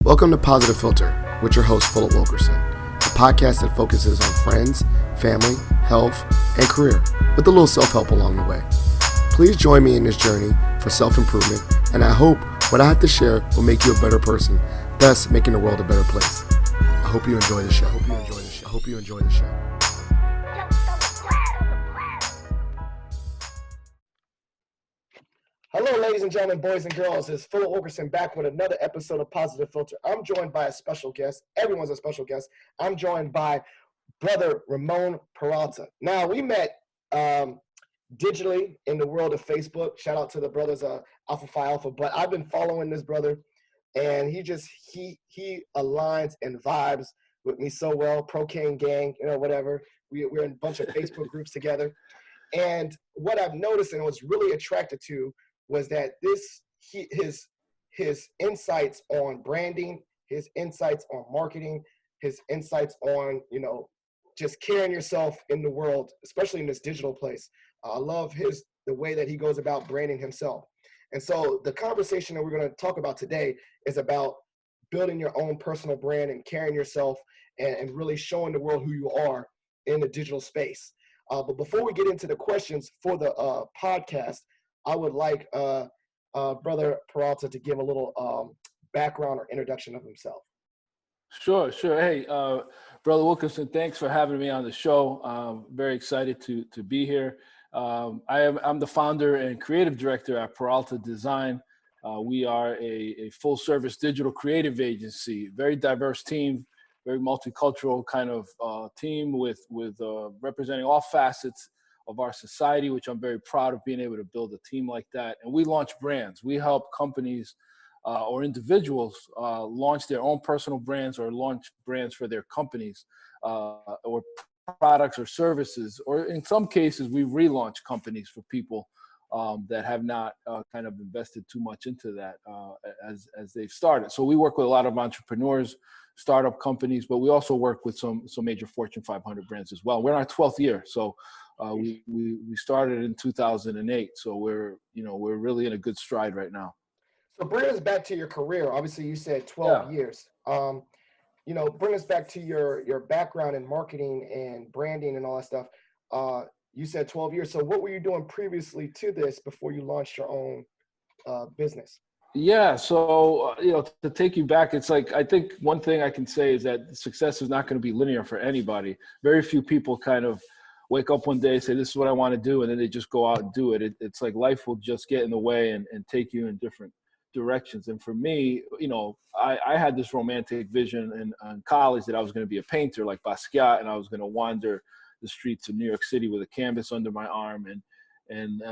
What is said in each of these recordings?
Welcome to Positive Philter with your host, Philip Wilkerson, a podcast that focuses on friends, family, health, and career, with a little self-help along the way. Please join me in this journey for self-improvement, and I hope what I have to share will make you a better person, thus making the world a better place. I hope you enjoy the show. I hope you enjoy the show. Hello, ladies and gentlemen, boys and girls. It's Philip Wilkerson back with another episode of Positive Philter. I'm joined by a special guest. Everyone's a special guest. I'm joined by brother Ramon Peralta. Now, we met digitally in the world of Facebook. Shout out to the brothers Alpha Phi Alpha. But I've been following this brother, and he aligns and vibes with me so well. Procaine gang, whatever. We're in a bunch of Facebook groups together. And what I've noticed and was really attracted to was that his insights on branding, his insights on marketing, his insights on, just carrying yourself in the world, especially in this digital place. I love the way that he goes about branding himself. And so the conversation that we're going to talk about today is about building your own personal brand and carrying yourself and really showing the world who you are in the digital space. But before we get into the questions for the podcast, I would like Brother Peralta to give a little background or introduction of himself. Sure. Hey, Brother Wilkerson, thanks for having me on the show. Very excited to be here. I'm the founder and creative director at Peralta Design. We are a full-service digital creative agency, very diverse team, very multicultural kind of team with representing all facets of our society, which I'm very proud of being able to build a team like that. And we launch brands. We help companies or individuals launch their own personal brands or launch brands for their companies or products or services. Or in some cases, we relaunch companies for people that have not kind of invested too much into that as they've started. So we work with a lot of entrepreneurs, startup companies, but we also work with some major Fortune 500 brands as well. We're in our 12th year. So we started in 2008. So we're really in a good stride right now. So bring us back to your career. Obviously, you said 12 years. Bring us back to your background in marketing and branding and all that stuff. You said 12 years. So what were you doing previously to this before you launched your own business? Yeah. So, to take you back, it's like, I think one thing I can say is that success is not going to be linear for anybody. Very few people kind of wake up one day, say, this is what I want to do, and then they just go out and do it. It's like life will just get in the way and take you in different directions. And for me, I had this romantic vision in college that I was going to be a painter like Basquiat, and I was going to wander the streets of New York City with a canvas under my arm. And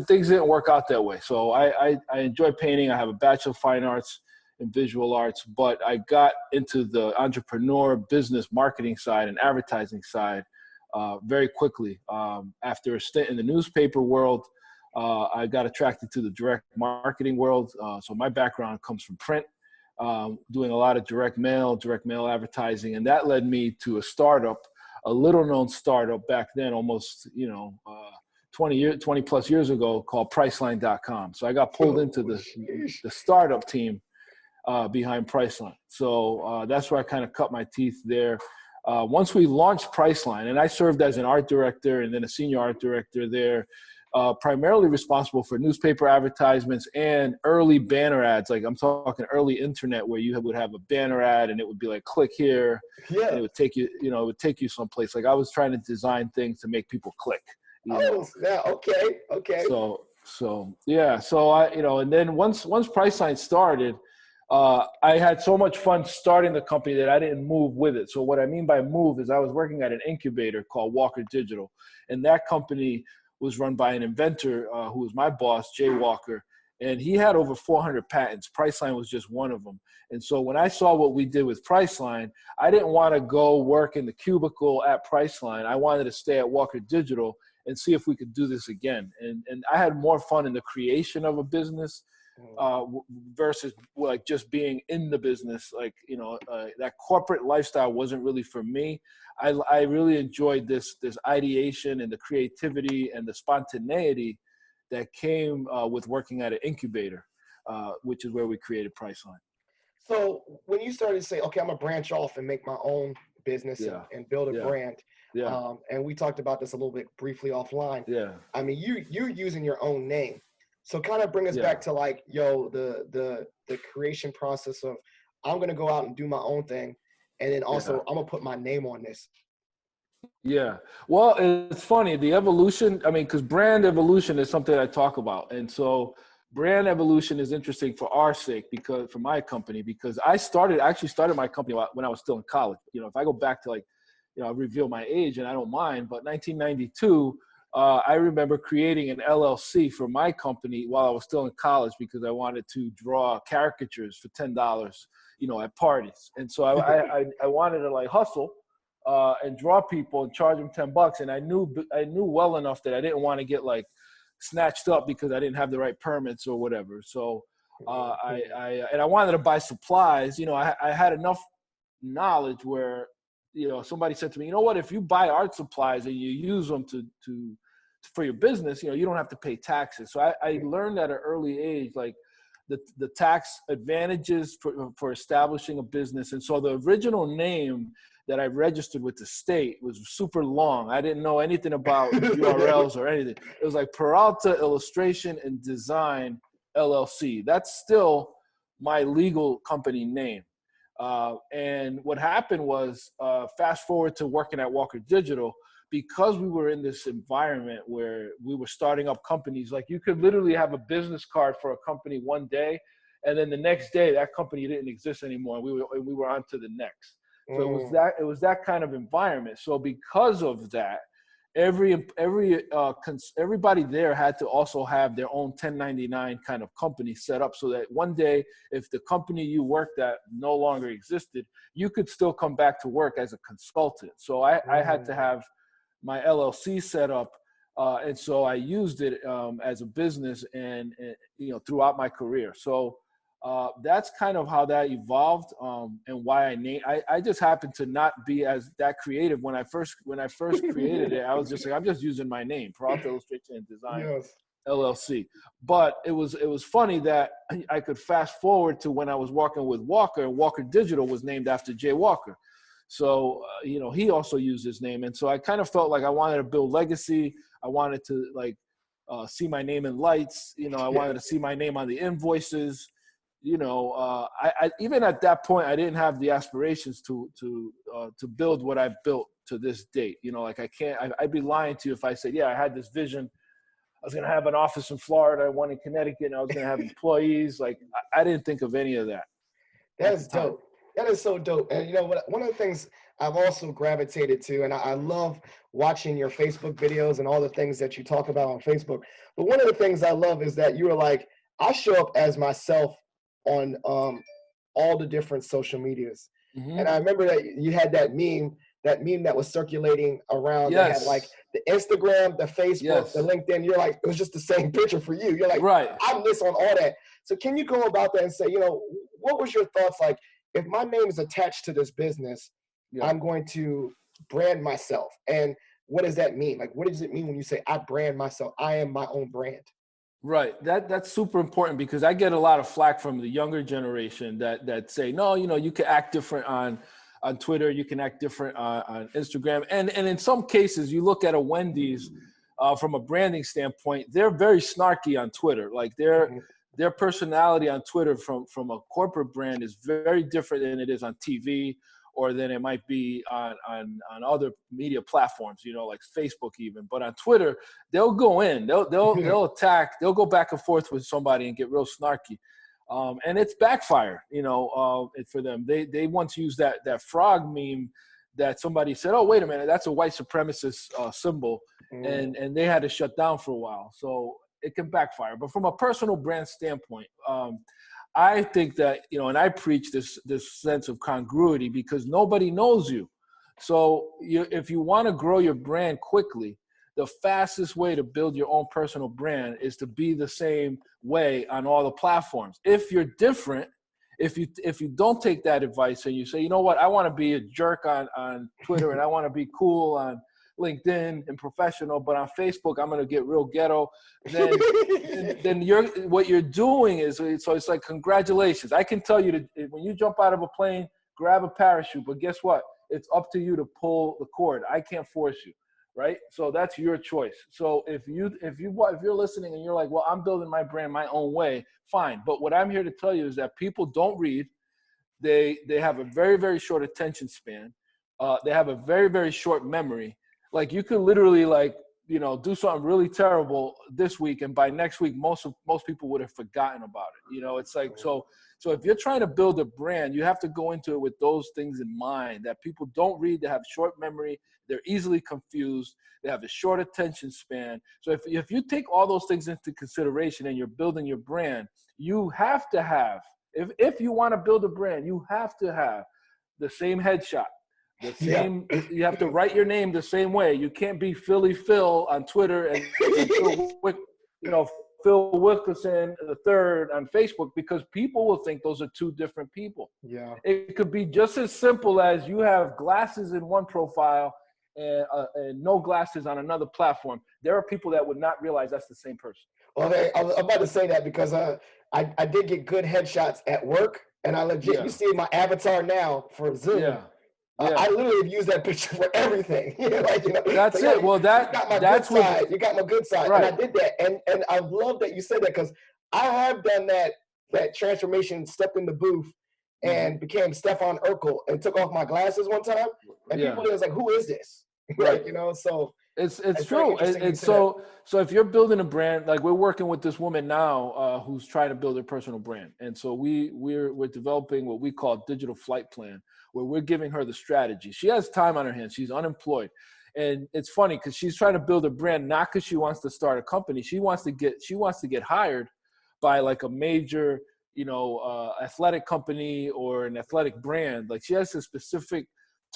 things didn't work out that way. So I enjoy painting. I have a Bachelor of Fine Arts in Visual Arts, but I got into the entrepreneur business marketing side and advertising side very quickly. After a stint in the newspaper world, I got attracted to the direct marketing world. So my background comes from print, doing a lot of direct mail advertising. And that led me to a startup, a little known startup back then, almost, 20 plus years ago, called Priceline.com. So I got pulled into the startup team behind Priceline. So that's where I kind of cut my teeth there. Once we launched Priceline, and I served as an art director and then a senior art director there, primarily responsible for newspaper advertisements and early banner ads. Like I'm talking early internet, where you would have a banner ad and it would be like, click here. Yeah. And it would take you, someplace. Like I was trying to design things to make people click. Yeah. Okay. So yeah. So and then once Priceline started, I had so much fun starting the company that I didn't move with it. So what I mean by move is I was working at an incubator called Walker Digital, and that company was run by an inventor who was my boss, Jay Walker, and he had over 400 patents. Priceline was just one of them. And so when I saw what we did with Priceline, I didn't want to go work in the cubicle at Priceline. I wanted to stay at Walker Digital and see if we could do this again. And I had more fun in the creation of a business versus like just being in the business. Like, that corporate lifestyle wasn't really for me. I really enjoyed this ideation and the creativity and the spontaneity that came with working at an incubator, which is where we created Priceline. So when you started to say, okay, I'm gonna branch off and make my own business Yeah. and build a Yeah. brand, Yeah. and we talked about this a little bit briefly offline. Yeah. I mean, you're using your own name, so kind of bring us Yeah. back to like, yo, the creation process of I'm gonna go out and do my own thing, and then Yeah. also I'm gonna put my name on this. Yeah. Well, it's funny, the evolution, I mean, because brand evolution is something I talk about. And so brand evolution is interesting for our sake, because for my company, because I actually started my company when I was still in college. You know, if I go back to like, you know, I reveal my age and I don't mind, but 1992, I remember creating an LLC for my company while I was still in college because I wanted to draw caricatures for $10, you know, at parties. And so I wanted to like hustle and draw people and charge them $10. And I knew well enough that I didn't want to get like snatched up because I didn't have the right permits or whatever. So I wanted to buy supplies. You know, I had enough knowledge where, you know, somebody said to me, you know what, if you buy art supplies and you use them for your business, you know, you don't have to pay taxes. So I learned at an early age, like the tax advantages for establishing a business. And so the original name that I registered with the state was super long. I didn't know anything about URLs or anything. It was like Peralta Illustration and Design LLC. That's still my legal company name. And what happened was, fast forward to working at Walker Digital, because we were in this environment where we were starting up companies, like you could literally have a business card for a company one day, and then the next day that company didn't exist anymore. And we were on to the next. So it was that kind of environment. So because of that, everybody there had to also have their own 1099 kind of company set up, so that one day, if the company you worked at no longer existed, you could still come back to work as a consultant. So I had to have my LLC set up. And so I used it as a business and, you know, throughout my career. So that's kind of how that evolved, and why I just happened to not be as that creative when I first created it. I was just like, I'm just using my name, Peralta Illustration and Design LLC. But it was funny that I could fast forward to when I was working with Walker, and Walker Digital was named after Jay Walker. So, you know, he also used his name. And so I kind of felt like I wanted to build legacy. I wanted to like see my name in lights. You know, I wanted to see my name on the invoices. You know, I even at that point, I didn't have the aspirations to build what I've built to this date. You know, like I'd be lying to you if I said, yeah, I had this vision. I was going to have an office in Florida, one in Connecticut, and I was going to have employees. Like, I didn't think of any of that. That is dope. That is so dope. And you know what? One of the things I've also gravitated to, and I love watching your Facebook videos and all the things that you talk about on Facebook. But one of the things I love is that you were like, I show up as myself on all the different social medias. Mm-hmm. And I remember that you had that meme that was circulating around. Yes. That had like the Instagram, the Facebook, yes. The LinkedIn. You're like, it was just the same picture for you. You're like, right. I'm this on all that. So can you go about that and say, you know, what was your thoughts like? If my name is attached to this business, yeah. I'm going to brand myself. And what does that mean? Like, what does it mean when you say I brand myself? I am my own brand. Right. That's super important, because I get a lot of flack from the younger generation that say, no, you know, you can act different on Twitter, you can act different on Instagram. And in some cases, you look at a Wendy's from a branding standpoint, they're very snarky on Twitter. Like their personality on Twitter from a corporate brand is very different than it is on TV, or than it might be on other media platforms, you know, like Facebook even. But on Twitter, they'll go in, they'll attack, they'll go back and forth with somebody and get real snarky. And it's backfired, you know, for them. They once used that frog meme that somebody said, oh, wait a minute, that's a white supremacist symbol. And they had to shut down for a while. So it can backfire. But from a personal brand standpoint, I think that, you know, and I preach this sense of congruity, because nobody knows you. So if you want to grow your brand quickly, the fastest way to build your own personal brand is to be the same way on all the platforms. If you're different, if you don't take that advice and you say, you know what, I want to be a jerk on Twitter and I want to be cool on LinkedIn and professional, but on Facebook, I'm going to get real ghetto. Then what you're doing is, so it's like, congratulations. I can tell you to, when you jump out of a plane, grab a parachute, but guess what? It's up to you to pull the cord. I can't force you. Right. So that's your choice. So if you're listening and you're like, well, I'm building my brand my own way, fine. But what I'm here to tell you is that people don't read. They have a very, very short attention span. They have a very, very short memory. Like, you could literally, like, do something really terrible this week, and by next week, most people would have forgotten about it. It's like, so if you're trying to build a brand, you have to go into it with those things in mind, that people don't read, they have short memory, they're easily confused, they have a short attention span. So if you take all those things into consideration and you're building your brand, you have to have, if you want to build a brand, you have to have the same headshot. The same, you have to write your name the same way. You can't be Philly Phil on Twitter and Phil Wilkerson the third on Facebook, because people will think those are two different people. Yeah. It could be just as simple as you have glasses in one profile and no glasses on another platform. There are people that would not realize that's the same person. Well, I was about to say that because I did get good headshots at work, and I legit, you see my avatar now for Zoom. Yeah. I literally have used that picture for everything. That's so, it. Well, that's what you got my good side, right. And I did that, and I love that you said that, because I have done that transformation, stepped in the booth and became Stefan Urkel and took off my glasses one time, and people was like, "Who is this?" Right. So it's true. It's so if you're building a brand, like we're working with this woman now who's trying to build a personal brand, and so we're developing what we call digital flight plan, where we're giving her the strategy. She has time on her hands. She's unemployed. And it's funny because she's trying to build a brand, not because she wants to start a company. She wants to get hired by like a major, athletic company or an athletic brand. Like, she has a specific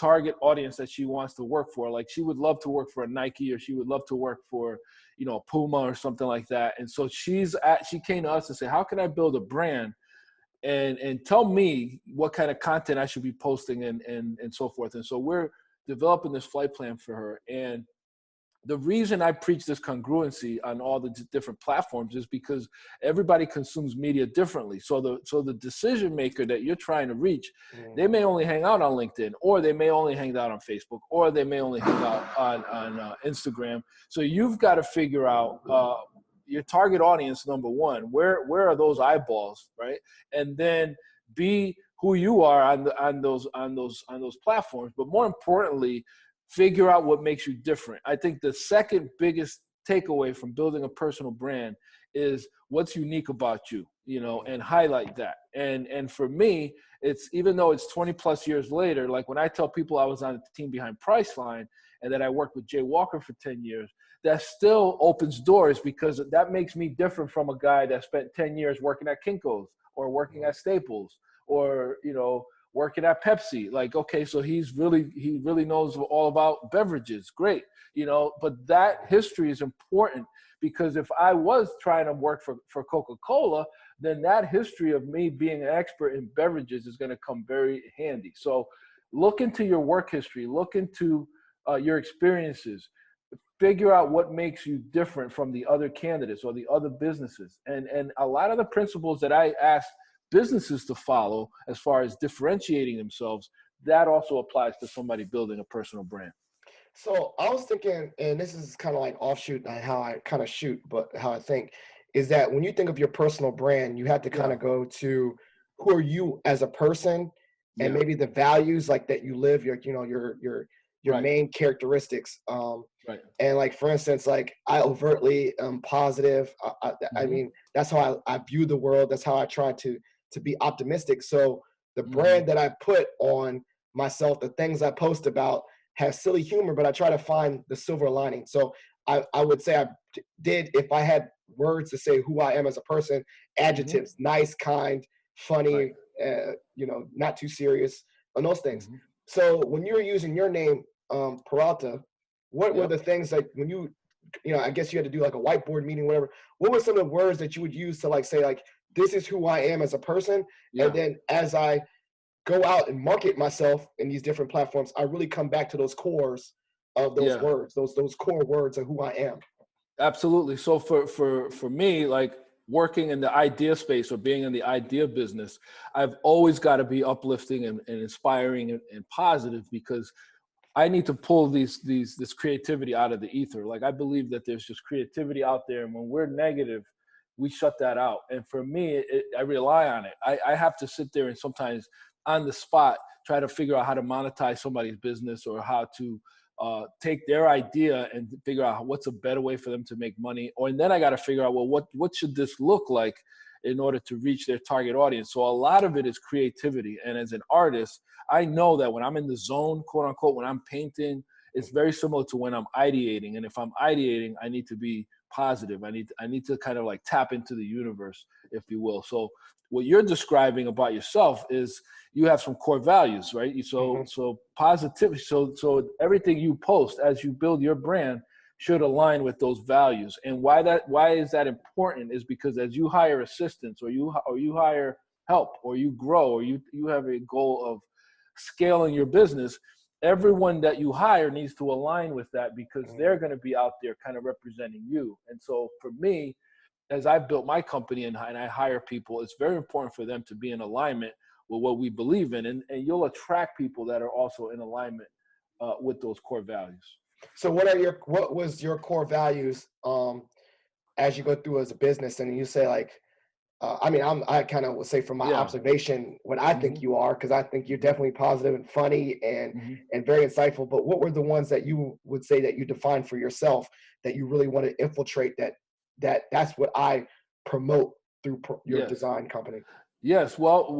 target audience that she wants to work for. Like, she would love to work for a Nike, or she would love to work for, Puma or something like that. And so she came to us and said, how can I build a brand? And tell me what kind of content I should be posting and so forth. And so we're developing this flight plan for her. And the reason I preach this congruency on all the different platforms is because everybody consumes media differently. So the decision maker that you're trying to reach, they may only hang out on LinkedIn, or they may only hang out on Facebook, or they may only hang out on Instagram. So you've got to figure out your target audience, number one, where are those eyeballs, right? And then be who you are on those platforms. But more importantly, figure out what makes you different. I think the second biggest takeaway from building a personal brand is what's unique about you, and highlight that. And for me, it's, even though it's 20 plus years later, like when I tell people I was on the team behind Priceline and that I worked with Jay Walker for 10 years, that still opens doors, because that makes me different from a guy that spent 10 years working at Kinko's or working at Staples or, working at Pepsi. Like, okay, so he really knows all about beverages. Great. But that history is important, because if I was trying to work for Coca-Cola, then that history of me being an expert in beverages is going to come very handy. So look into your work history, look into your experiences, figure out what makes you different from the other candidates or the other businesses. And a lot of the principles that I ask businesses to follow as far as differentiating themselves, that also applies to somebody building a personal brand. So I was thinking, and this is kind of like offshoot how I kind of shoot, but how I think is that when you think of your personal brand, you have to kind of go to who are you as a person, and maybe the values like that you live, your main characteristics. And like, for instance, like I overtly am positive. I mean, that's how I view the world. That's how I try to be optimistic. So the brand that I put on myself, the things I post about, have silly humor, but I try to find the silver lining. So I would say I did, if I had words to say who I am as a person, adjectives, nice, kind, funny, not too serious, and those things. So when you're using your name, Peralta, what were the things like when I guess you had to do like a whiteboard meeting, whatever. What were some of the words that you would use to like say like, this is who I am as a person? And then as I go out and market myself in these different platforms, I really come back to those cores of those Yeah. words, those core words of who I am. Absolutely. So for me, like working in the idea space or being in the idea business, I've always got to be uplifting and inspiring and positive, because I need to pull this creativity out of the ether. Like I believe that there's just creativity out there, and when we're negative, we shut that out. And for me, I rely on it. I have to sit there and sometimes on the spot try to figure out how to monetize somebody's business, or how to take their idea and figure out what's a better way for them to make money. Or and then I got to figure out, well, what should this look like in order to reach their target audience. So a lot of it is creativity. And as an artist, I know that when I'm in the zone, quote unquote, when I'm painting, it's very similar to when I'm ideating. And if I'm ideating, I need to be positive. I need to kind of like tap into the universe, if you will. So what you're describing about yourself is you have some core values, right? So positivity. So everything you post as you build your brand should align with those values. And why is that important is because as you hire assistants, or you hire help, or you grow, or you have a goal of scaling your business, everyone that you hire needs to align with that, because they're going to be out there kind of representing you. And so for me, as I built my company and I hire people, it's very important for them to be in alignment with what we believe in. And you'll attract people that are also in alignment with those core values. So what was your core values as you go through as a business? And you say like, I kind of would say from my Yeah. observation, what I think you are, because I think you're definitely positive and funny and very insightful. But what were the ones that you would say that you defined for yourself that you really want to infiltrate, that's what I promote through your Yes. design company? Yes. Well,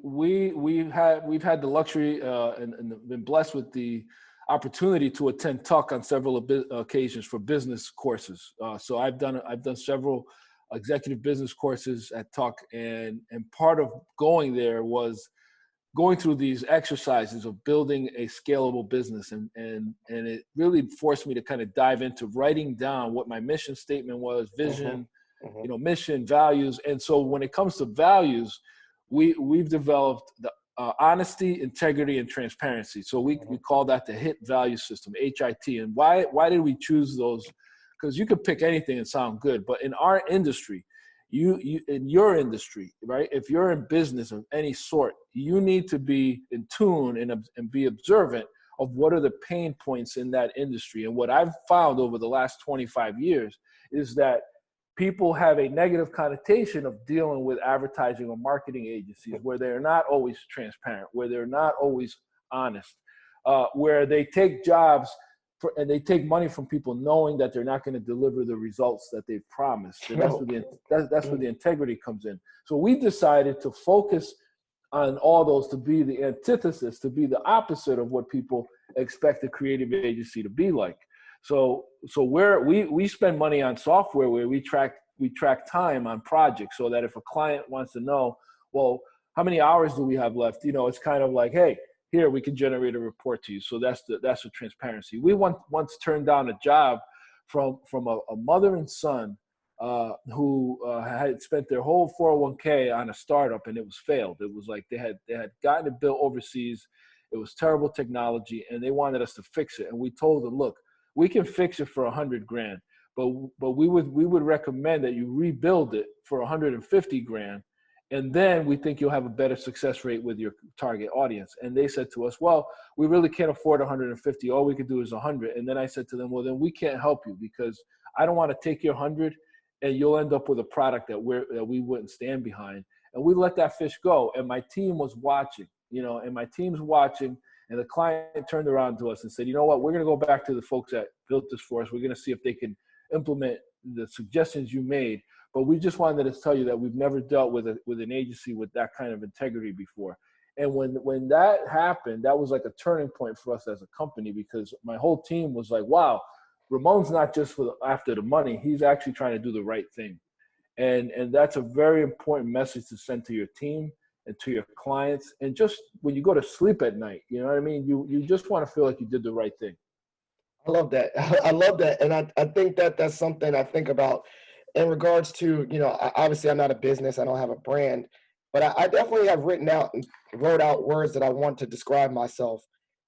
we've had the luxury and been blessed with the opportunity to attend Tuck on several occasions for business courses. So I've done several executive business courses at Tuck, and part of going there was going through these exercises of building a scalable business, and it really forced me to kind of dive into writing down what my mission statement was, vision, mission, values. And so when it comes to values, we've developed the honesty, integrity, and transparency. So we call that the HIT value system, HIT. And why did we choose those? Because you could pick anything and sound good, but in our industry, you in your industry, right? If you're in business of any sort, you need to be in tune and be observant of what are the pain points in that industry. And what I've found over the last 25 years is that people have a negative connotation of dealing with advertising or marketing agencies, where they're not always transparent, where they're not always honest, where they take jobs and they take money from people knowing that they're not going to deliver the results that they've promised. And that's where the integrity comes in. So we decided to focus on all those, to be the antithesis, to be the opposite of what people expect a creative agency to be like. So we spend money on software where we track time on projects, so that if a client wants to know, well, how many hours do we have left? It's kind of like, hey, here, we can generate a report to you. So that's the transparency. We once turned down a job from a mother and son who had spent their whole 401k on a startup, and it was failed. It was like they had gotten it built overseas. It was terrible technology, and they wanted us to fix it. And we told them, look, we can fix it for $100,000, but we would recommend that you rebuild it for $150,000. And then we think you'll have a better success rate with your target audience. And they said to us, well, we really can't afford 150. All we could do is 100. And then I said to them, well, then we can't help you, because I don't want to take your 100 and you'll end up with a product that we wouldn't stand behind. And we let that fish go. And my team was watching, and my team's watching. And the client turned around to us and said, you know what, we're going to go back to the folks that built this for us. We're going to see if they can implement the suggestions you made. But we just wanted to tell you that we've never dealt with an agency with that kind of integrity before. And when that happened, that was like a turning point for us as a company, because my whole team was like, wow, Ramon's not just after the money. He's actually trying to do the right thing. And that's a very important message to send to your team and to your clients. And just when you go to sleep at night, you know what I mean? You just want to feel like you did the right thing. I love that. I love that. And I think that's something I think about in regards to, obviously I'm not a business, I don't have a brand, but I definitely have wrote out words that I want to describe myself.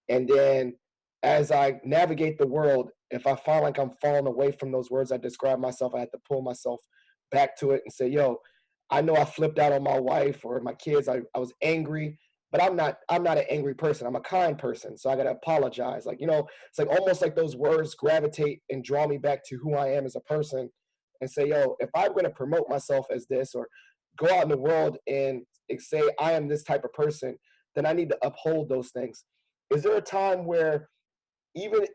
And then as I navigate the world, if I find like I'm falling away from those words I describe myself, I have to pull myself back to it and say, yo, I know I flipped out on my wife or my kids. I was angry, but I'm not an angry person. I'm a kind person. So I gotta apologize. Like, it's like almost like those words gravitate and draw me back to who I am as a person and say, yo, if I'm gonna promote myself as this or go out in the world and say I am this type of person, then I need to uphold those things. Is there a time where even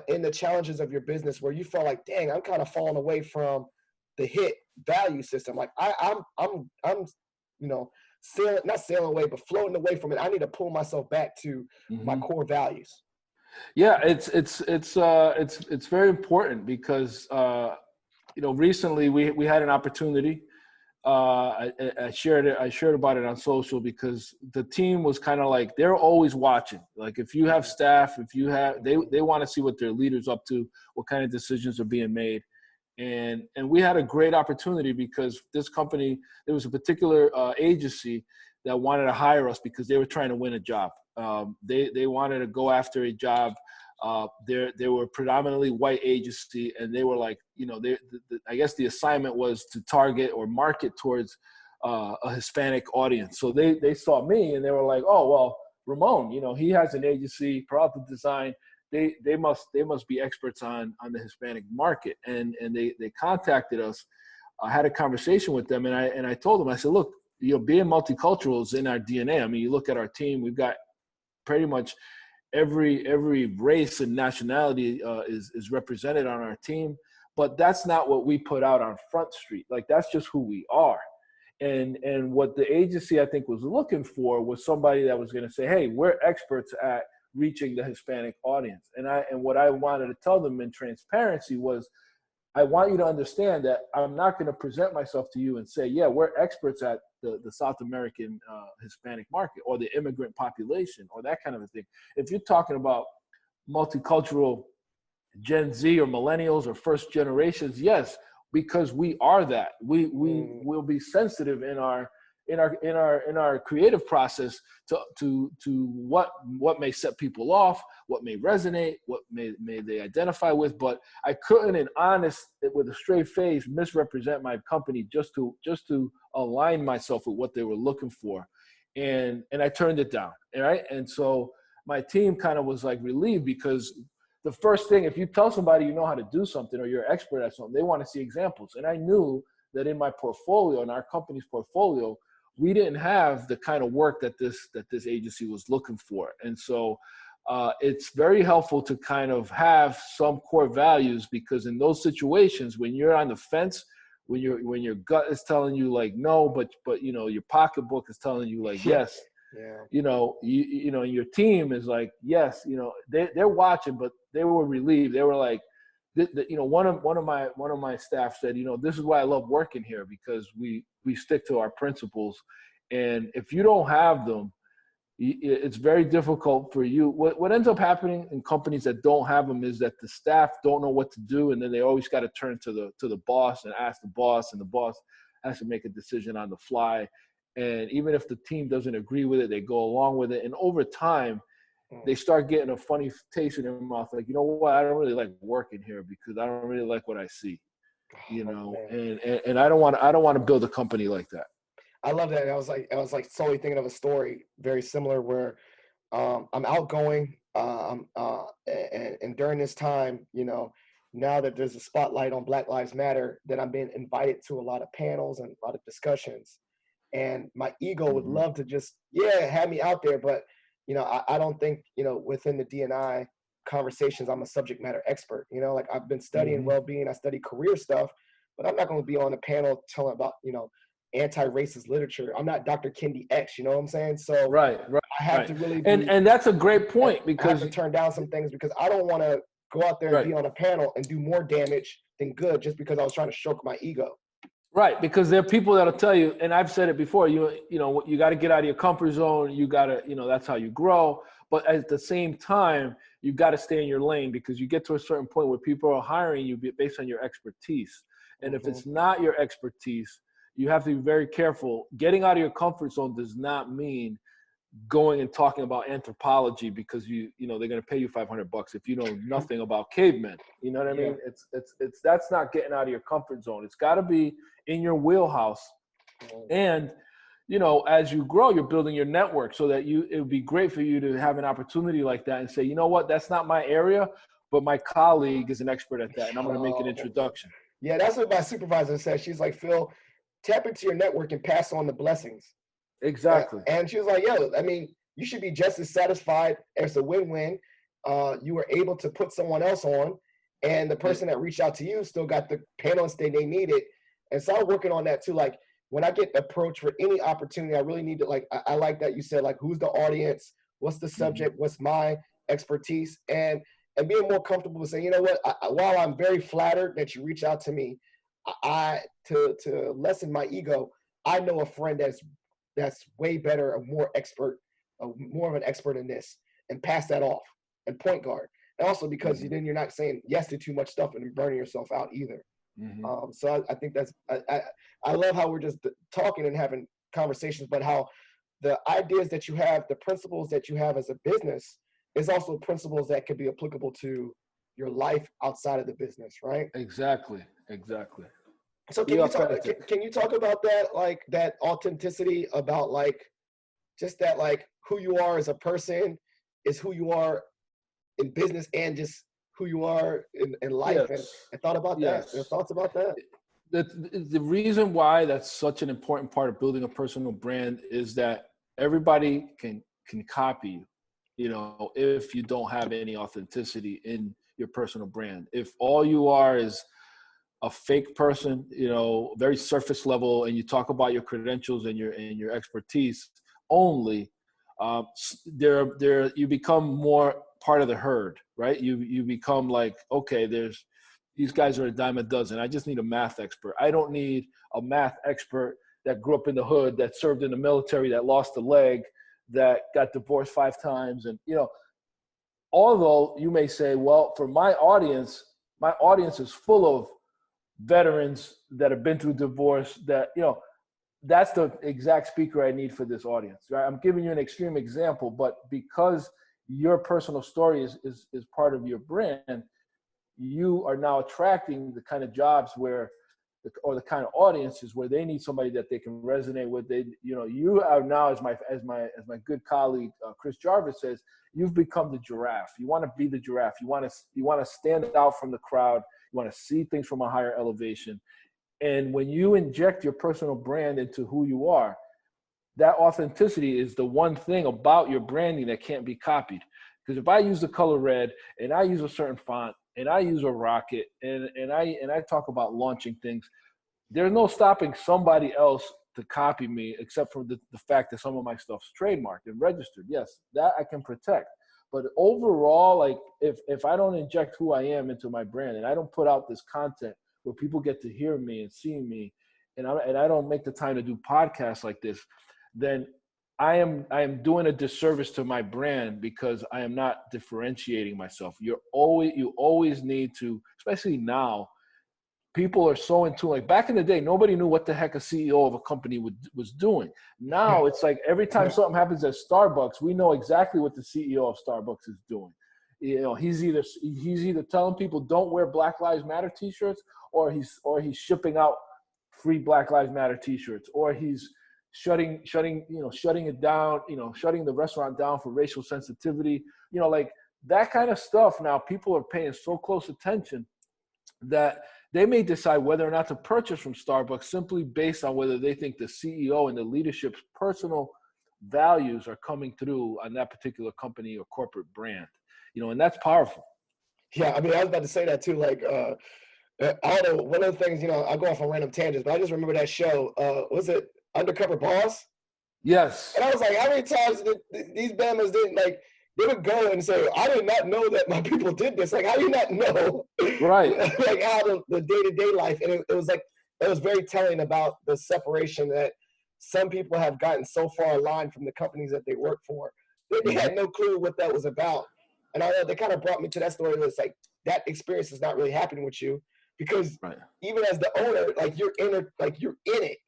in the challenges of your business where you felt like, dang, I'm kind of falling away from the hit value system? Like I'm sailing, not sailing away, but floating away from it. I need to pull myself back to my core values. Yeah, it's very important because recently we had an opportunity. I shared it. I shared about it on social because the team was kind of like they're always watching. Like if you have staff, if you have they want to see what their leaders up to, what kind of decisions are being made, and we had a great opportunity because this company, there was a particular agency that wanted to hire us because they were trying to win a job. They wanted to go after a job. They were predominantly white agency, and they were like, I guess the assignment was to target or market towards a Hispanic audience. So they saw me and they were like, oh, well, Ramon, he has an agency, Peralta Design. They must be experts on the Hispanic market. And they contacted us. I had a conversation with them, and I told them, I said, look, being multicultural is in our DNA. I mean, you look at our team, we've got pretty much every race and nationality is represented on our team, but that's not what we put out on Front Street. Like that's just who we are. And what the agency I think was looking for was somebody that was going to say, hey, we're experts at reaching the Hispanic audience. And what I wanted to tell them in transparency was, I want you to understand that I'm not going to present myself to you and say, yeah, we're experts at the South American Hispanic market or the immigrant population or that kind of a thing. If you're talking about multicultural Gen Z or millennials or first generations, yes, because we are that. We will be sensitive in our creative process to what may set people off, what may resonate, what may they identify with. But I couldn't, in honest, with a straight face, misrepresent my company just to align myself with what they were looking for, and I turned it down. All right, and so my team kind of was like relieved because the first thing, if you tell somebody you know how to do something or you're an expert at something, they want to see examples. And I knew that in my portfolio, in our company's portfolio, we didn't have the kind of work that this agency was looking for. And so it's very helpful to kind of have some core values, because in those situations, when you're on the fence, when your gut is telling you like no, but your pocketbook is telling you like yes. Yeah. Your team is like, yes, they're watching, but they were relieved. They were like, one of my staff said, this is why I love working here, because we stick to our principles. And if you don't have them, it's very difficult for you. What ends up happening in companies that don't have them is that the staff don't know what to do. And then they always got to turn to the boss and ask the boss, and the boss has to make a decision on the fly. And even if the team doesn't agree with it, they go along with it. And over time, they start getting a funny taste in their mouth. Like, you know what? I don't really like working here because I don't really like what I see, and I don't want to build a company like that. I love that. I was like solely thinking of a story very similar where I'm outgoing, and during this time, now that there's a spotlight on Black Lives Matter, that I'm being invited to a lot of panels and a lot of discussions. And my ego would love to just, have me out there. But, I don't think, within the D&I conversations, I'm a subject matter expert. Like I've been studying well-being, I study career stuff, but I'm not going to be on a panel telling about, anti-racist literature. I'm not Dr. Kendi X, you know what I'm saying? So right. I have to really and that's a great point, because I have to turn down some things because I don't want to go out there and be on a panel and do more damage than good just because I was trying to stroke my ego. Right, because there are people that'll tell you, and I've said it before, you got to get out of your comfort zone. You got to, that's how you grow. But at the same time, you've got to stay in your lane, because you get to a certain point where people are hiring you based on your expertise. And if it's not your expertise, you have to be very careful. Getting out of your comfort zone does not mean going and talking about anthropology because you know they're going to pay you $500 if you know nothing about cavemen. You know what I mean? It's that's not getting out of your comfort zone. It's got to be in your wheelhouse. And you know, as you grow, you're building your network so that it would be great for you to have an opportunity like that and say, you know what, that's not my area, but my colleague is an expert at that, and I'm going to make an introduction. Yeah, that's what my supervisor said. She's like, Phil, tap into your network and pass on the blessings. Exactly. And she was like, yo, I mean, you should be just as satisfied as a win-win. You were able to put someone else on, and the person that reached out to you still got the panelists that they needed. And so I'm working on that too. Like, when I get approached for any opportunity, I really need to, like, I like that you said, like, who's the audience? What's the subject? What's my expertise? And being more comfortable with saying, you know what, while I'm very flattered that you reach out to me, to lessen my ego, I know a friend that's way better, more of an expert in this, and pass that off, and point guard. And also because then you're not saying yes to too much stuff and burning yourself out either. So I think that's, I love how we're just talking and having conversations, but how the ideas that you have, the principles that you have as a business is also principles that could be applicable to your life outside of the business, right? Exactly. So can you talk about that, like that authenticity, about like just that, like who you are as a person is who you are in business, and just who you are in life. And thought about that. Your thoughts about that? The reason why that's such an important part of building a personal brand is that everybody can copy you, you know, if you don't have any authenticity in your personal brand. If all you are is a fake person, you know, very surface level, and you talk about your credentials and your expertise only, you become more part of the herd, right? You become like, okay, these guys are a dime a dozen. I just need a math expert. I don't need a math expert that grew up in the hood, that served in the military, that lost a leg, that got divorced 5 times. And, you know, although you may say, well, for my audience is full of veterans that have been through divorce, that, you know, that's the exact speaker I need for this audience, right? I'm giving you an extreme example, but because your personal story is part of your brand, you are now attracting the kind of jobs or the kind of audiences where they need somebody that they can resonate with. You are now, as my good colleague Chris Jarvis says, you've become the giraffe. You want to be the giraffe. You want to stand out from the crowd. You want to see things from a higher elevation. And when you inject your personal brand into who you are, that authenticity is the one thing about your branding that can't be copied. Because if I use the color red and I use a certain font and I use a rocket and I talk about launching things, there's no stopping somebody else to copy me, except for the fact that some of my stuff's trademarked and registered. Yes, that I can protect. But overall, like if I don't inject who I am into my brand, and I don't put out this content where people get to hear me and see me, and I don't make the time to do podcasts like this, then I am doing a disservice to my brand, because I am not differentiating myself. You always need to, especially now, people are so in tune. Like back in the day, nobody knew what the heck a CEO of a company was doing. Now it's like every time something happens at Starbucks, we know exactly what the CEO of Starbucks is doing. You know, he's either telling people don't wear Black Lives Matter T-shirts, or he's shipping out free Black Lives Matter T-shirts, or he's shutting it down, shutting the restaurant down for racial sensitivity, like that kind of stuff. Now people are paying so close attention that they may decide whether or not to purchase from Starbucks simply based on whether they think the CEO and the leadership's personal values are coming through on that particular company or corporate brand, and that's powerful. Yeah, I mean, I was about to say that too. Like, I don't know, one of the things, I go off on random tangents, but I just remember that show. Was it Undercover Boss? Yes. And I was like, how many times did these Bamas didn't, like, they would go and say, I did not know that my people did this. Like, how do you not know? Right. Like, how the day-to-day life. And it was like, it was very telling about the separation that some people have gotten so far aligned from the companies that they work for. They had no clue what that was about. And they kind of brought me to that story where it's like, that experience is not really happening with you, because even as the owner, like you're in it,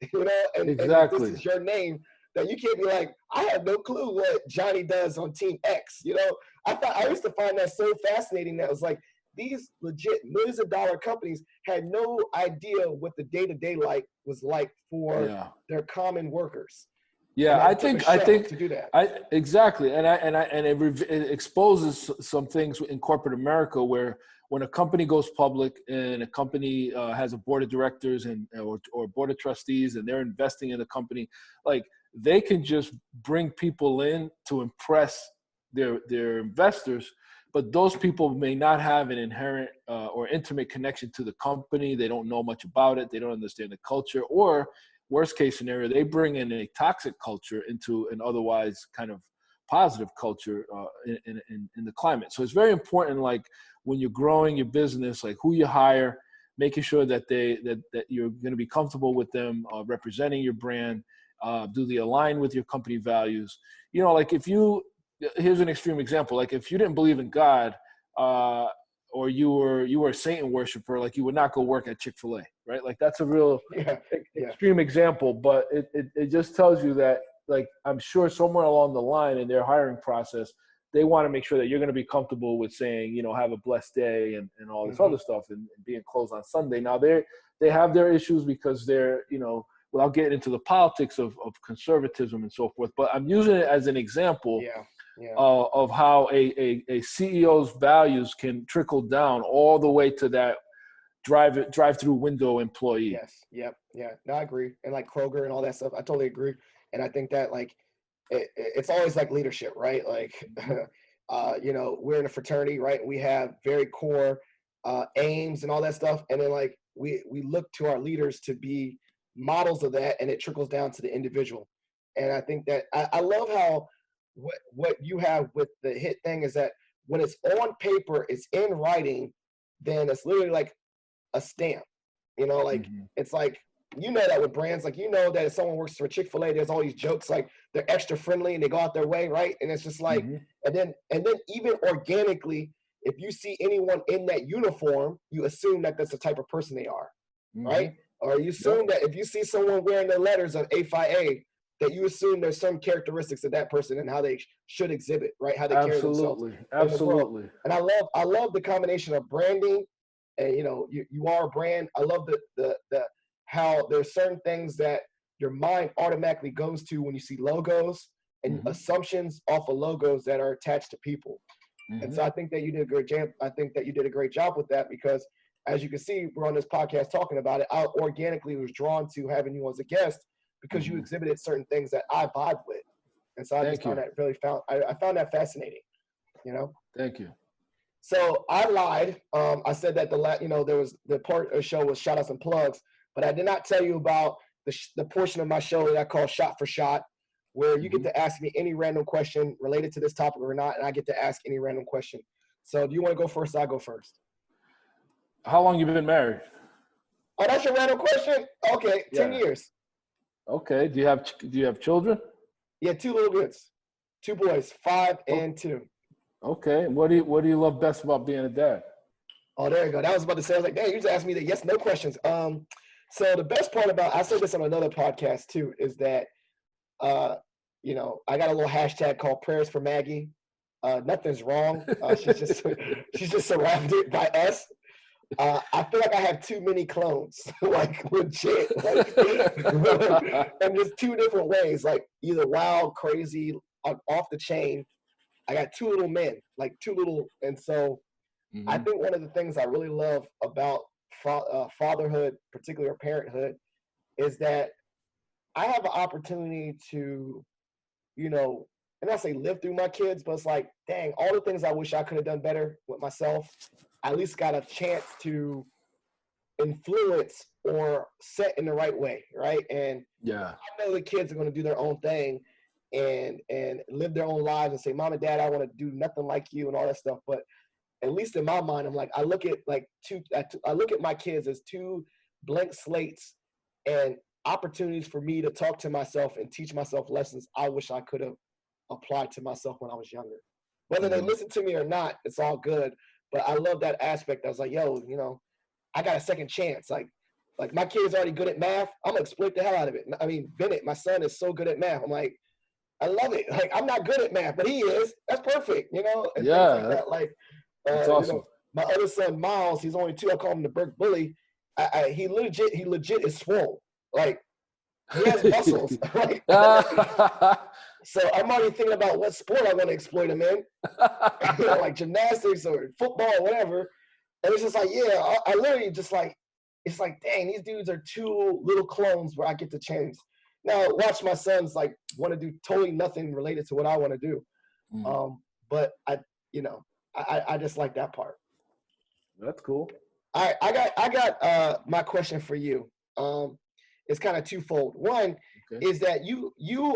and exactly. this is your name. that you can't be like, I have no clue what Johnny does on Team X. You know, I used to find that so fascinating. That was like these legit millions of dollar companies had no idea what the day-to-day was like for their common workers. Yeah, I think to do that. Exactly, and it exposes some things in corporate America where when a company goes public and a company has a board of directors or board of trustees and they're investing in the company, like they can just bring people in to impress their investors, but those people may not have an inherent or intimate connection to the company. They don't know much about it. They don't understand the culture, or worst case scenario, they bring in a toxic culture into an otherwise kind of positive culture in the climate. So it's very important, like when you're growing your business, like who you hire, making sure that that you're going to be comfortable with them representing your brand. Do they align with your company values? You know, like here's an extreme example. Like if you didn't believe in God, or you were a Satan worshiper, like you would not go work at Chick-fil-A, right? Like that's a real extreme example, but it just tells you that, like, I'm sure somewhere along the line in their hiring process, they want to make sure that you're going to be comfortable with saying, you know, have a blessed day and all this other stuff and being closed on Sunday. Now they have their issues because they're, you know, without getting into the politics of conservatism and so forth, but I'm using it as an example of how a CEO's values can trickle down all the way to that drive-through window employee. Yes. No, I agree. And like Kroger and all that stuff, I totally agree. And I think that like it's always like leadership, right? Like, you know, we're in a fraternity, right? We have very core aims and all that stuff. And then like we look to our leaders to be models of that, and it trickles down to the individual. And I think that I love how what you have with the HIT thing is that when it's on paper, it's in writing, then it's literally like a stamp, you know, like it's like, you know, that with brands, like, you know, that if someone works for Chick-fil-A, there's all these jokes, like they're extra friendly and they go out their way, right? And it's just like, and then even organically, if you see anyone in that uniform, you assume that that's the type of person they are, right? Or you assume that if you see someone wearing the letters of A5A, that you assume there's some characteristics of that person and how they should exhibit, right? How they carry themselves in the world. And I love the combination of branding, and you know, you are a brand. I love the how there's certain things that your mind automatically goes to when you see logos and assumptions off of logos that are attached to people. And so I think that you did a great job. I think that you did a great job with that, because as you can see, we're on this podcast talking about it. I organically was drawn to having you as a guest because you exhibited certain things that I vibe with. And so I just found that I found that fascinating, you know? Thank you. So I lied. I said that there was the part of the show was shout outs and plugs, but I did not tell you about the portion of my show that I call Shot for Shot, where you get to ask me any random question related to this topic or not, and I get to ask any random question. So do you want to go first? I'll go first. How long you been married? Oh, that's your random question? Okay, 10 years. Okay. Do you have children? Yeah, 2 little kids. 2 boys, 5 and 2. Okay. What do you love best about being a dad? Oh, there you go. That was about to say, I was like, hey, you just asked me the yes, no questions. So the best part about, I said this on another podcast too, is that, you know, I got a little hashtag called Prayers for Maggie. Nothing's wrong. She's just surrounded by us. I feel like I have too many clones, like legit, like, and just 2 different ways, like either wild, crazy, off the chain. I got 2 little men, like 2 little, and so I think one of the things I really love about fatherhood, particularly parenthood, is that I have an opportunity to, you know, and I say live through my kids, but it's like, dang, all the things I wish I could have done better with myself, I at least got a chance to influence or set in the right way, right? And I know the kids are going to do their own thing and live their own lives and say, Mom and Dad, I want to do nothing like you and all that stuff. But at least in my mind, I'm like, I look at my kids as 2 blank slates and opportunities for me to talk to myself and teach myself lessons I wish I could have applied to myself when I was younger. Whether they listen to me or not, it's all good. But I love that aspect. I was like, yo, you know, I got a second chance. Like, Like my kid is already good at math. I'm gonna exploit the hell out of it. I mean, Bennett, my son, is so good at math. I'm like, I love it. Like I'm not good at math, but he is. That's perfect, you know, and things like Yeah, that. Like, that's you awesome. know, my other son Miles, he's only 2. I call him the Burke Bully. He legit is swole. Like he has muscles. Like, so I'm already thinking about what sport I want to exploit him in, you know, like gymnastics or football or whatever. And it's just like, yeah, I literally just like, it's like, dang, these dudes are 2 little clones where I get to change. Now, watch my sons like want to do totally nothing related to what I want to do. Mm, But you know, I just like that part. that's cool. All right, I got my question for you. It's kind of twofold. One Okay. is that you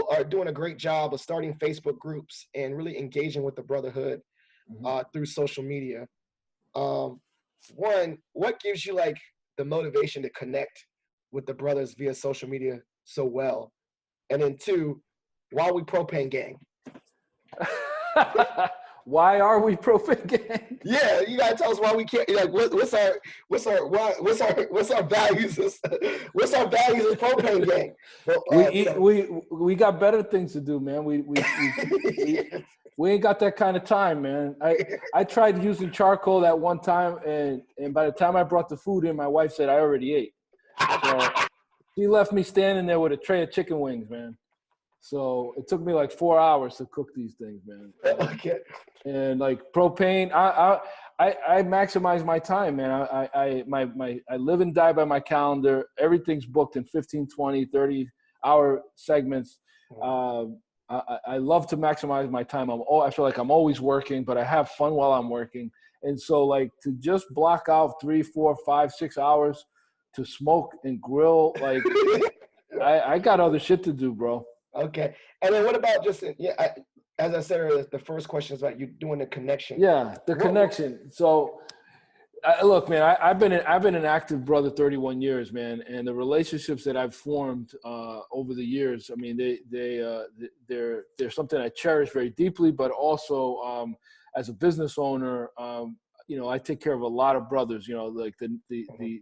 are doing a great job of starting Facebook groups and really engaging with the brotherhood Mhm. through social media. Um, One, what gives you like the motivation to connect with the brothers via social media so well? And then 2, why are we propane gang? Why are we propane gang? Yeah, you gotta tell us why we can't. Like, what's our values? What's our values as propane gang? Well, you know. We got better things to do, man. We ain't got that kind of time, man. I tried using charcoal at one time, and by the time I brought the food in, my wife said I already ate. So she left me standing there with a tray of chicken wings, man. So it took me like 4 hours to cook these things, man. Okay. And like propane, I maximize my time, man. I live and die by my calendar. Everything's booked in 15, 20, 30-hour segments. I love to maximize my time. I feel like I'm always working, but I have fun while I'm working. And so like to just block out 3, 4, 5, 6 hours to smoke and grill, like I got other shit to do, bro. Okay. And then what about just as I said earlier, the first question is about you doing the connection. Yeah, the What connection. So look, man, I've been an active brother 31 years, man, and the relationships that I've formed over the years, I mean, they're something I cherish very deeply, but also as a business owner, you know, I take care of a lot of brothers. You know, like the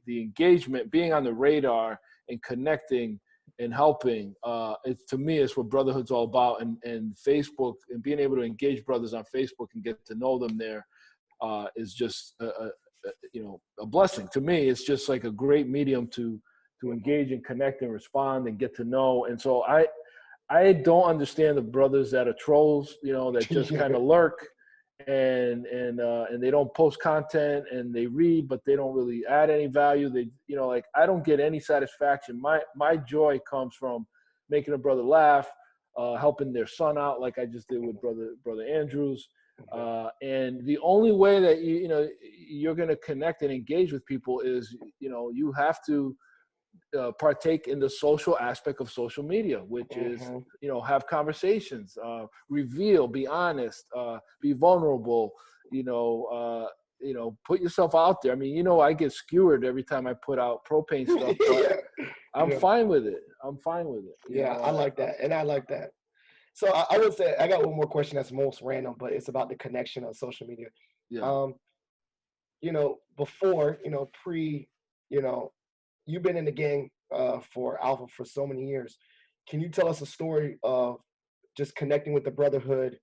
engagement, being on the radar, and connecting and helping. It's, to me, it's what brotherhood's all about, and Facebook and being able to engage brothers on Facebook and get to know them there is just you know, a blessing to me. It's just like a great medium to engage and connect and respond and get to know. And so I don't understand the brothers that are trolls, you know, that just kind of lurk and they don't post content, and they read but they don't really add any value. They, you know, like I don't get any satisfaction. My joy comes from making a brother laugh, helping their son out, like I just did with brother Andrews. And the only way that you know you're going to connect and engage with people is, you know, you have to partake in the social aspect of social media, which is, you know, have conversations, reveal, be honest, be vulnerable, you know, put yourself out there. I mean, you know, I get skewered every time I put out propane stuff, but I'm fine with it. I'm fine with it. You know, I like that. And I like that. So I would say I got one more question that's most random, but it's about the connection on social media. yeah. You know, before, you know, you know, you've been in the gang for Alpha for so many years. Can you tell us a story of just connecting with the brotherhood,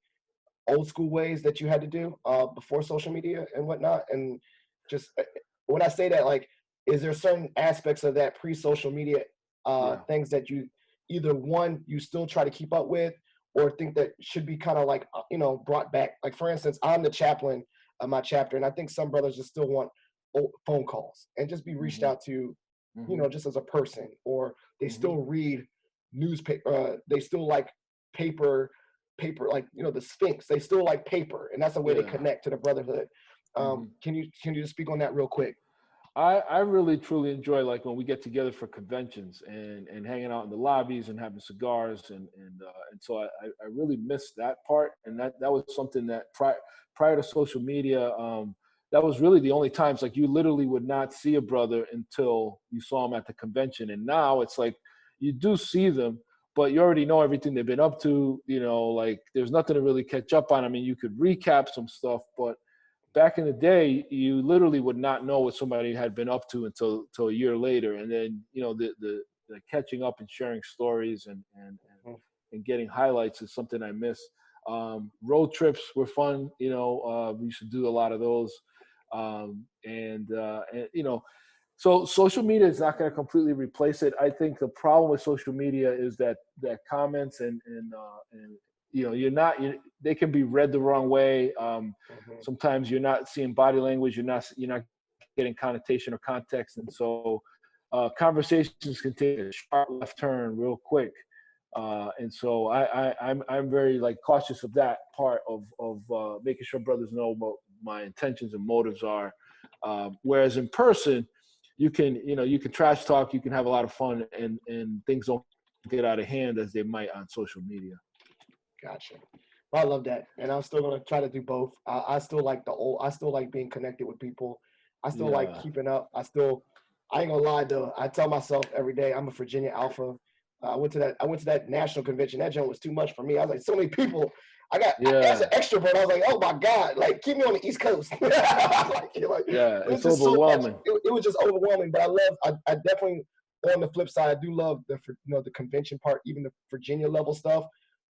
old school ways that you had to do before social media and whatnot? And just when I say that, like, is there certain aspects of that pre-social media things that you either one you still try to keep up with, or think that should be kind of like you know, brought back? Like, for instance, I'm the chaplain of my chapter, and I think some brothers just still want phone calls and just be reached out to, you know, just as a person, or they still read newspaper. They still like paper, like, you know, the Sphinx. They still like paper, and that's the way they connect to the brotherhood. Can you just speak on that real quick? I really truly enjoy, like, when we get together for conventions and hanging out in the lobbies and having cigars, and so I really miss that part. And that was something that prior to social media, that was really the only times, like, you literally would not see a brother until you saw him at the convention. And now it's like you do see them, but you already know everything they've been up to. You know, like, there's nothing to really catch up on. I mean, you could recap some stuff, but back in the day, you literally would not know what somebody had been up to until a year later. And then, the catching up and sharing stories Mhm. and getting highlights is something I miss. Road trips were fun. We used to do a lot of those. So social media is not going to completely replace it. I think the problem with social media is that comments and they can be read the wrong way. Mhm. Sometimes you're not seeing body language. You're not getting connotation or context, and so conversations can take a sharp left turn real quick. And so I'm very like cautious of that part of making sure brothers know what my intentions and motives are. Whereas in person, you can trash talk, you can have a lot of fun, and things don't get out of hand as they might on social media. Gotcha. Well, I love that, and I'm still gonna try to do both. I still like I still like being connected with people. I still like Yeah, keeping up. I ain't gonna lie though. I tell myself every day I'm a Virginia Alpha. I went to that national convention. That joint was too much for me. I was like, so many people. As an yeah, extrovert, I was like, oh my god, like keep me on the East Coast. yeah. It was It's just so much. overwhelming. It was just overwhelming. But I definitely, on the flip side, I do love the convention part, even the Virginia level stuff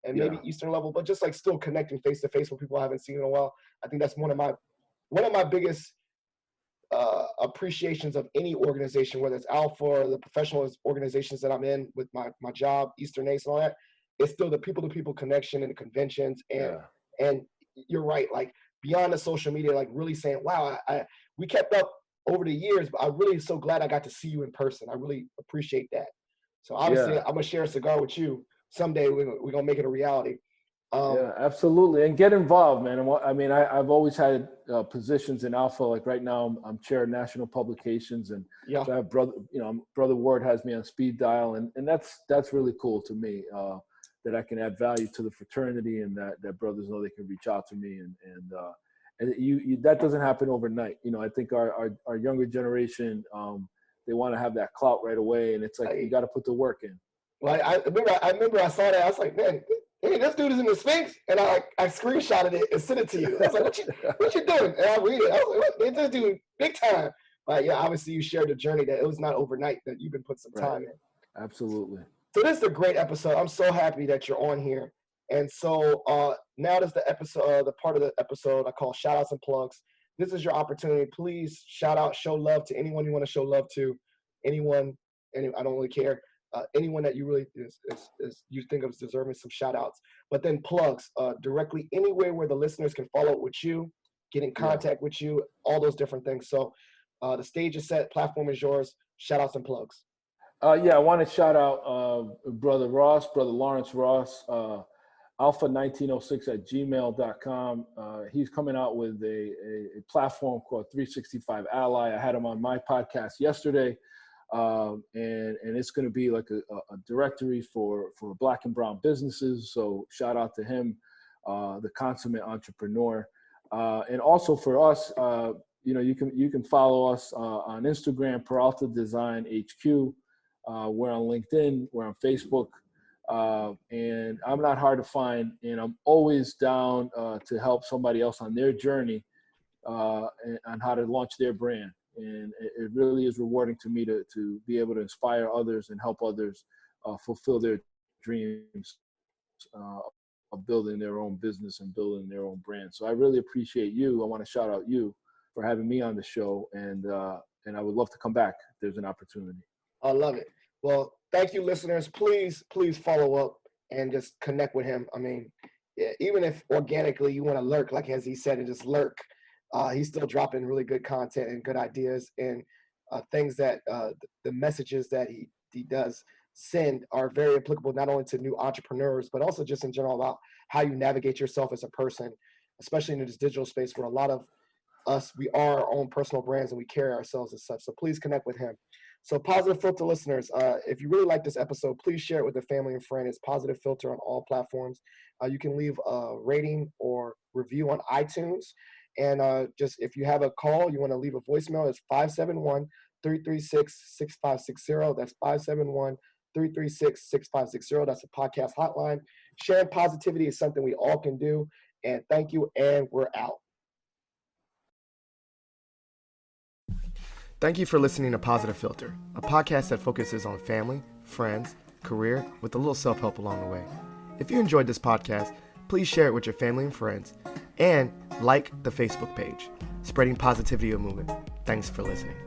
and maybe Yeah, Eastern level, but just like still connecting face to face with people I haven't seen in a while. I think that's one of my biggest appreciations of any organization, whether it's Alpha or the professional organizations that I'm in with my job, Eastern Ace and all that. It's still the people to people connection and the conventions yeah, and you're right, like beyond the social media, like really saying, wow, we kept up over the years, but I'm really so glad I got to see you in person. I really appreciate that. So obviously, yeah. I'm gonna share a cigar with you someday. We're gonna make it a reality. Um, Yeah, absolutely, and get involved, man. I mean, I've always had positions in Alpha. Like right now, I'm chair of national publications, and yeah, so I have brother Ward has me on speed dial, and that's really cool to me. That I can add value to the fraternity, and that brothers know they can reach out to me, and you that doesn't happen overnight. I think our younger generation, they want to have that clout right away, and it's like you I, got to put the work in. well, I remember I saw that. I was like, man, hey, this dude is in the Sphinx, and I screenshotted it and sent it to you. I was like, what you doing? And I read it. I was like, what? They just do big time. But yeah, obviously you shared the journey that it was not overnight, that you've been putting some Right, time in. absolutely. So this is a great episode. I'm so happy that you're on here. And so now there's the episode, the part of the episode I call shout outs and plugs. This is your opportunity. Please shout out, show love to anyone you want to show love to. Anyone, I don't really care. Anyone that you really you think of as deserving some shout outs. But then plugs directly anywhere where the listeners can follow up with you, get in Yeah. contact with you, all those different things. So the stage is set, platform is yours. Shout outs and plugs. Yeah, I want to shout out Brother Lawrence Ross, alpha1906@gmail.com. He's coming out with a platform called 365 Ally. I had him on my podcast yesterday, and it's going to be like a directory for Black and brown businesses. So shout out to him, the consummate entrepreneur. And also for us, you can follow us on Instagram, Peralta Design HQ. We're on LinkedIn, we're on Facebook, and I'm not hard to find. And I'm always down to help somebody else on their journey on how to launch their brand. And it really is rewarding to me to be able to inspire others and help others fulfill their dreams of building their own business and building their own brand. So I really appreciate you. I want to shout out you for having me on the show, and I would love to come back if there's an opportunity. I love it. Well, thank you, listeners. Please follow up and just connect with him. I mean, yeah, even if organically you want to lurk, like as he said, and just lurk, he's still dropping really good content and good ideas and things that the messages that he does send are very applicable not only to new entrepreneurs but also just in general about how you navigate yourself as a person, especially in this digital space where a lot of us, we are our own personal brands and we carry ourselves as such. So please connect with him. So Positive Filter listeners, if you really like this episode, please share it with a family and friend. It's Positive Filter on all platforms. You can leave a rating or review on iTunes. And just if you have a call, you want to leave a voicemail, it's 571-336-6560. That's 571-336-6560. That's a podcast hotline. Sharing positivity is something we all can do. And thank you, and we're out. Thank you for listening to Positive Philter, a podcast that focuses on family, friends, career, with a little self-help along the way. If you enjoyed this podcast, please share it with your family and friends, and like the Facebook page, Spreading Positivity of Movement. Thanks for listening.